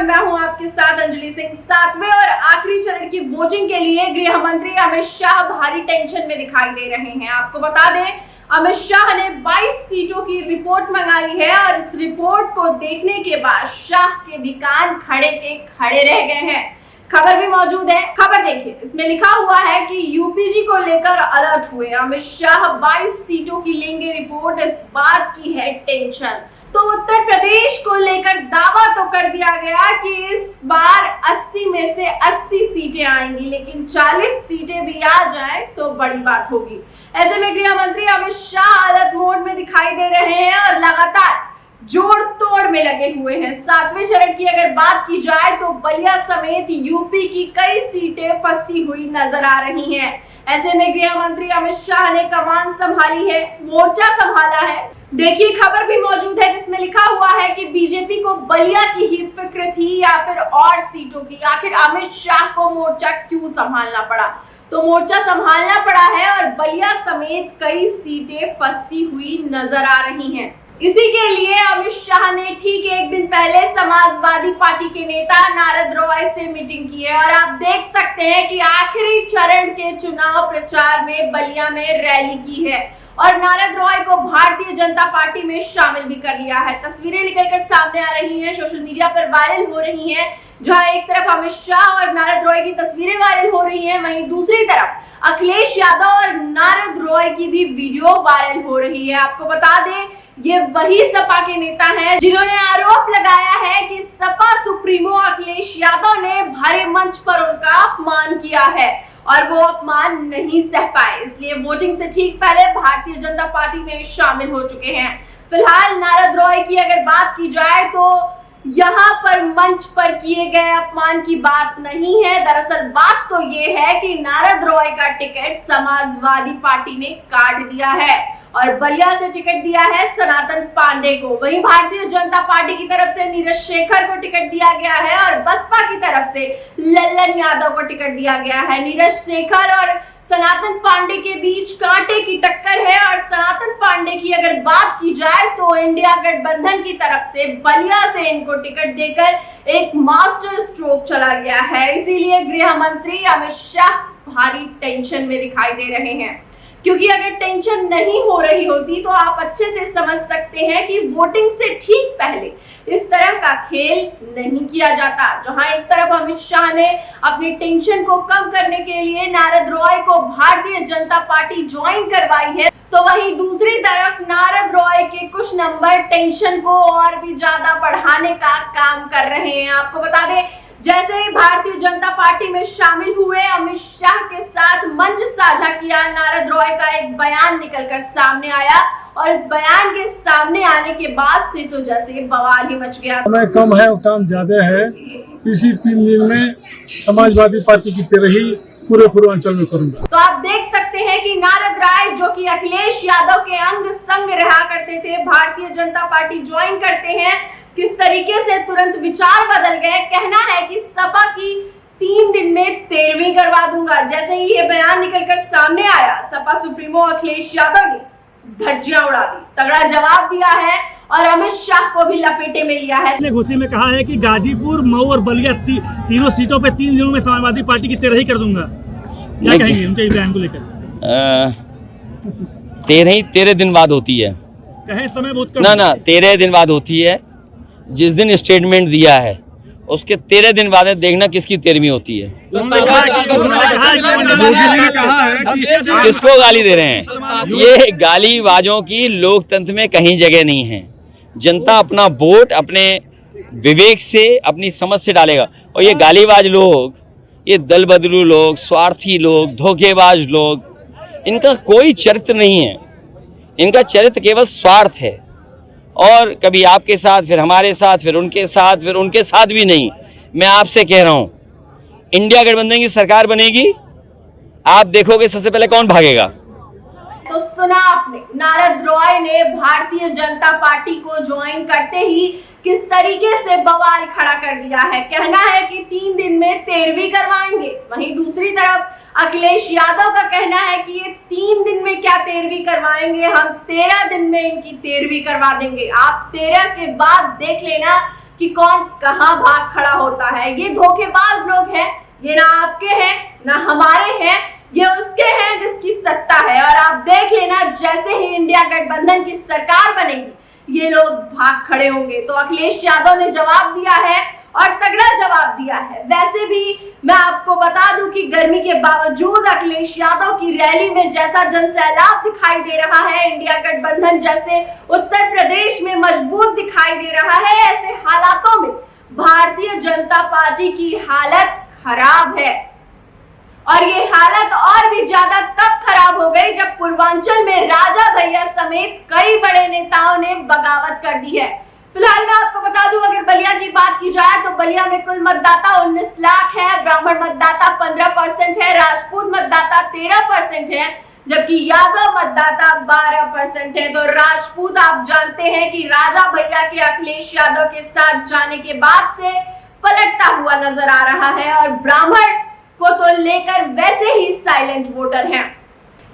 मैं हूं आपके साथ अंजलि सिंह। सातवें और आखिरी चरण की वोटिंग के लिए गृह मंत्री अमित शाह भारी टेंशन में दिखाई दे रहे हैं। आपको बता दें, अमित शाह ने 22 सीटों की रिपोर्ट मंगाई है और इस रिपोर्ट को देखने के बाद शाह के भी कान खड़े के खड़े रह गए हैं। खबर भी मौजूद है, खबर देखिए। इसमें लिखा हुआ है कि यूपीजी को लेकर अलर्ट हुए अमित शाह, 22 सीटों की लेंगे रिपोर्ट, इस बात की है टेंशन। तो उत्तर प्रदेश को लेकर दावा तो कर दिया गया कि इस बार 80 में से 80 सीटें आएंगी, लेकिन 40 सीटें भी आ जाएं तो बड़ी बात होगी। ऐसे में गृह मंत्री अमित शाह अलर्ट मोड में दिखाई दे रहे हैं और लगातार जोड़ तोड़ में लगे हुए हैं। सातवें चरण की अगर बात की जाए तो बलिया समेत यूपी की कई सीटें फंसी हुई नजर आ रही हैं। ऐसे में गृह मंत्री अमित शाह ने कमान संभाली है, मोर्चा संभाला है। देखिए, खबर भी मौजूद है जिसमें लिखा हुआ है कि बीजेपी को बलिया की ही फिक्र थी या फिर और सीटों की। आखिर अमित शाह को मोर्चा क्यों संभालना पड़ा? तो मोर्चा संभालना पड़ा है और बलिया समेत कई सीटें फंसी हुई नजर आ रही हैं। इसी के लिए अमित शाह ने ठीक एक दिन पहले समाजवादी पार्टी के नेता नारद रॉय से मीटिंग की है और आप देख सकते हैं कि आखिरी चरण के चुनाव प्रचार में बलिया में रैली की है और नारद रॉय को भारतीय जनता पार्टी में शामिल भी कर लिया है। तस्वीरें निकलकर सामने आ रही हैं, सोशल मीडिया पर वायरल हो रही हैं, जहां एक तरफ अमित शाह और नारद रॉय की तस्वीरें वायरल हो रही हैं, वहीं दूसरी तरफ अखिलेश यादव और नारद रॉय की भी वीडियो वायरल हो रही है। आपको बता दें, ये वही सपा के नेता हैं जिन्होंने आरोप लगाया है कि सपा सुप्रीमो अखिलेश यादव ने भरे मंच पर उनका अपमान किया है और वो अपमान नहीं सह पाए, इसलिए वोटिंग से ठीक पहले भारतीय जनता पार्टी में शामिल हो चुके हैं। फिलहाल नारद रॉय की अगर बात की जाए तो यहाँ पर मंच पर किए गए अपमान की बात नहीं है। दरअसल बात तो ये है कि नारद रॉय का टिकट समाजवादी पार्टी ने काट दिया है और बलिया से टिकट दिया है सनातन पांडे को। वहीं भारतीय जनता पार्टी की तरफ से नीरज शेखर को टिकट दिया गया है और बसपा की तरफ से लल्लन यादव को टिकट दिया गया है। नीरज शेखर और सनातन पांडे के बीच कांटे की टक्कर है और सनातन पांडे की अगर बात की जाए तो इंडिया गठबंधन की तरफ से बलिया से इनको टिकट देकर एक मास्टर स्ट्रोक चला गया है। इसीलिए गृह मंत्री अमित शाह भारी टेंशन में दिखाई दे रहे हैं, क्योंकि अगर टेंशन नहीं हो रही होती तो आप अच्छे से समझ सकते हैं कि वोटिंग से ठीक पहले इस तरह का खेल नहीं किया जाता। जहां एक तरफ अमित शाह ने अपनी टेंशन को कम करने के लिए नारद रॉय को भारतीय जनता पार्टी ज्वाइन करवाई है, तो वहीं दूसरी तरफ नारद रॉय के कुछ नंबर टेंशन को और भी ज्यादा बढ़ाने का काम कर रहे हैं। आपको बता दें, जैसे ही भारतीय जनता पार्टी में शामिल हुए, अमित शाह के साथ मंच साझा किया, नारद रॉय का एक बयान निकलकर सामने आया और इस बयान के सामने आने के बाद से तो जैसे बवाल ही मच गया। समय कम है और काम ज्यादा है। इसी 3 दिन में समाजवादी पार्टी की तरह ही पूरे पूर्वांचल में करूंगा। तो आप देख सकते हैं कि नारद राय, जो कि अखिलेश यादव के अंग संग रहा करते थे, भारतीय जनता पार्टी ज्वाइन करते हैं, किस तरीके से तुरंत विचार बदल गए। कहना है कि सपा की 3 दिन में 13वीं करवा दूंगा। जैसे ही ये बयान निकलकर सामने आया, सपा सुप्रीमो अखिलेश यादव ने धज्जियां उड़ा दी, तगड़ा जवाब दिया है और अमित शाह को भी लपेटे में लिया है। घोषणा में कहा है कि गाजीपुर, मऊ और बलिया तीनों सीटों पे 3 दिनों में समाजवादी पार्टी की तरह ही कर दूंगा। क्या कहेंगे उनके बयान को लेकर? 13 दिन बाद होती है। कहे समय बहुत कम ना 13 दिन बाद होती है। जिस दिन स्टेटमेंट दिया है उसके 13 दिन बाद देखना किसकी 13वीं होती है। किसको गाली दे रहे हैं? ये गालीबाजों की लोकतंत्र में कहीं जगह नहीं है। जनता अपना वोट अपने विवेक से, अपनी समझ से डालेगा और ये गालीबाज लोग, ये दल बदलू लोग, स्वार्थी लोग, धोखेबाज लोग, इनका कोई चरित्र नहीं है। इनका चरित्र केवल स्वार्थ है और कभी आपके साथ, फिर हमारे साथ, फिर उनके साथ, फिर उनके साथ भी नहीं। मैं आपसे कह रहा हूँ, इंडिया गठबंधन की सरकार बनेगी, आप देखोगे सबसे पहले कौन भागेगा। तो सुना आपने, नारद रॉय ने भारतीय जनता पार्टी को ज्वाइन करते ही किस तरीके से बवाल खड़ा कर दिया है। कहना है कि 3 दिन में 13वीं करवाएंगे। वहीं दूसरी तरफ अखिलेश यादव का कहना है कि ये 3 दिन में क्या 13वीं करवाएंगे, हम 13 दिन में इनकी 13वीं करवा देंगे। आप 13 के बाद देख लेना कि कौन कहां भाग खड़ा होता है। ये धोखेबाज लोग हैं, ये ना आपके हैं ना हमारे हैं, ये उसके हैं जिसकी सत्ता है। और आप देख लेना, जैसे ही इंडिया गठबंधन की सरकार बनेगी ये लोग भाग खड़े होंगे। तो अखिलेश यादव ने जवाब दिया है और तगड़ा जवाब दिया है। वैसे भी मैं आपको बता दूं कि गर्मी के बावजूद अखिलेश यादव की रैली में जैसा जनसैलाब दिखाई दे रहा है, इंडिया गठबंधन जैसे उत्तर प्रदेश में मजबूत दिखाई दे रहा है, ऐसे हालातों में भारतीय जनता पार्टी की हालत खराब है। और ये हालत और भी ज्यादा तब खराब हो गई जब पूर्वांचल में राजा भैया समेत कई बड़े नेताओं ने बगावत कर दी है। फिलहाल मैं आपको बता दूं, अगर बलिया की बात की जाए तो बलिया में कुल मतदाता 19 लाख है, ब्राह्मण मतदाता 15% है, राजपूत मतदाता 13% है, जबकि यादव मतदाता 12% है। तो राजपूत आप जानते हैं कि राजा भैया के अखिलेश यादव के साथ जाने के बाद से पलटता हुआ नजर आ रहा है और ब्राह्मण को तो लेकर वैसे ही साइलेंट वोटर हैं।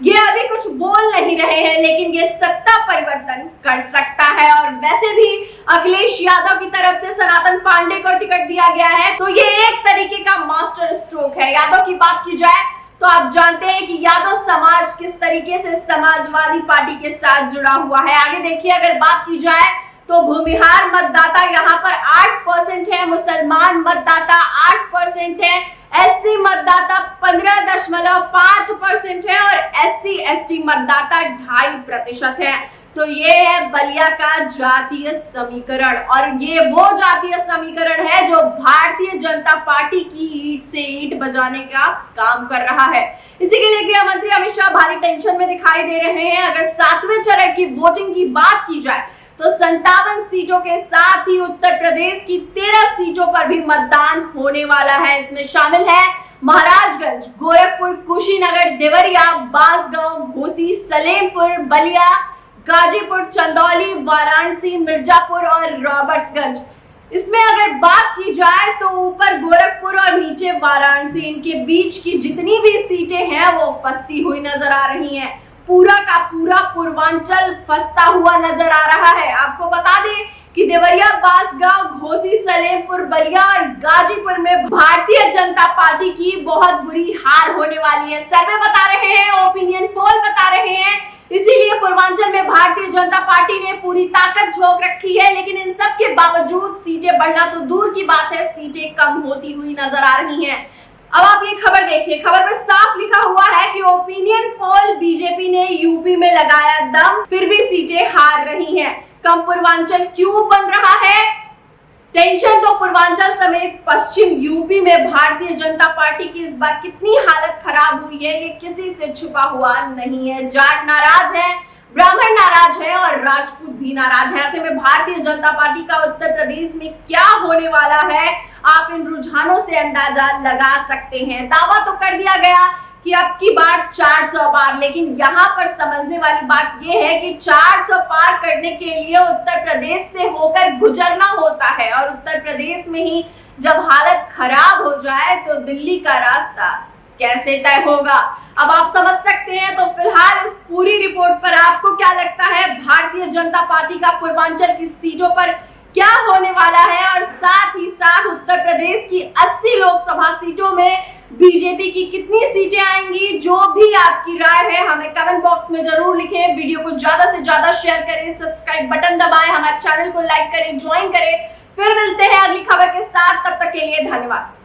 ये अभी कुछ बोल नहीं रहे हैं, लेकिन ये सत्ता परिवर्तन कर सकता है। और वैसे भी अखिलेश यादव की तरफ से सनातन पांडे को टिकट दिया गया है, तो ये एक तरीके का मास्टर स्ट्रोक है। यादव की बात की जाए तो आप जानते हैं कि यादव समाज किस तरीके से समाजवादी पार्टी के साथ जुड़ा हुआ है। आगे देखिए, अगर बात की जाए तो भूमिहार मतदाता यहाँ पर 8% है, मुसलमान मतदाता 8% है, एससी मतदाता 15.5% है और एससी एसटी मतदाता 2.5% है। तो ये है बलिया का जातीय समीकरण, और ये वो जातीय समीकरण है जो भारतीय जनता पार्टी की ईंट से ईंट बजाने का काम कर रहा है। इसी के लिए गृह मंत्री अमित शाह भारी टेंशन में दिखाई दे रहे हैं। अगर 7वें चरण की वोटिंग की बात की जाए तो 57 सीटों के साथ ही उत्तर प्रदेश की 13 सीटों पर भी मतदान होने वाला है। इसमें शामिल है महाराजगंज, गोरखपुर, कुशीनगर, देवरिया, बांसगांव, घोसी, सलेमपुर, बलिया, गाजीपुर, चंदौली, वाराणसी, मिर्जापुर और रॉबर्ट्सगंज। इसमें अगर बात की जाए तो ऊपर गोरखपुर और नीचे वाराणसी, इनके बीच की जितनी भी सीटें हैं वो फंसती हुई नजर आ रही हैं। पूरा का पूरा पूर्वांचल फंसता हुआ नजर आ रहा है। आपको बता दें कि देवरिया, बांसगांव, घोसी, सलेमपुर, बलिया और गाजीपुर में भारतीय जनता पार्टी की बहुत बुरी हार होने वाली है। सर्वे बता रहे हैं, ओपिनियन पोल बता रहे हैं, इसीलिए पूर्वांचल में भारतीय जनता पार्टी ने पूरी ताकत झोंक रखी है। लेकिन इन सब के बावजूद सीटें बढ़ना तो दूर की बात है, सीटें कम होती हुई नजर आ रही हैं। अब आप ये खबर देखिए, खबर में साफ लिखा हुआ है कि ओपिनियन पोल बीजेपी ने यूपी में लगाया दम, फिर भी सीटें हार रही हैं। कम पूर्वांचल क्यों बन रहा है? टेंशन तो पूर्वांचल समेत पश्चिम यूपी में भारतीय जनता पार्टी की इस बार कितनी हालत खराब हुई है, ये किसी से छुपा हुआ नहीं है। जाट नाराज है, ब्राह्मण नाराज है और राजपूत भी नाराज है। ऐसे में भारतीय जनता पार्टी का उत्तर प्रदेश में क्या होने वाला है, आप इन रुझानों से अंदाजा लगा सकते हैं। दावा तो कर दिया गया कि अब की बार 400 पार, लेकिन यहाँ पर समझने वाली बात यह है कि 400 पार करने के लिए उत्तर प्रदेश से होकर गुजरना होता है, और उत्तर प्रदेश में ही जब हालत खराब हो जाए तो दिल्ली का रास्ता कैसे तय होगा। अब आप समझ सकते हैं। तो फिलहाल इस पूरी रिपोर्ट पर आपको क्या लगता है, भारतीय जनता पार्टी का पूर्वांचल की सीटों पर क्या होने वाला है, और साथ ही साथ उत्तर प्रदेश की 80 लोकसभा सीटों में बीजेपी की कितनी सीटें आएंगी? जो भी आपकी राय है हमें कमेंट बॉक्स में जरूर लिखें। वीडियो को ज्यादा से ज्यादा शेयर करें, सब्सक्राइब बटन दबाएं, हमारे चैनल को लाइक करें, ज्वाइन करें। फिर मिलते हैं अगली खबर के साथ, तब तक के लिए धन्यवाद।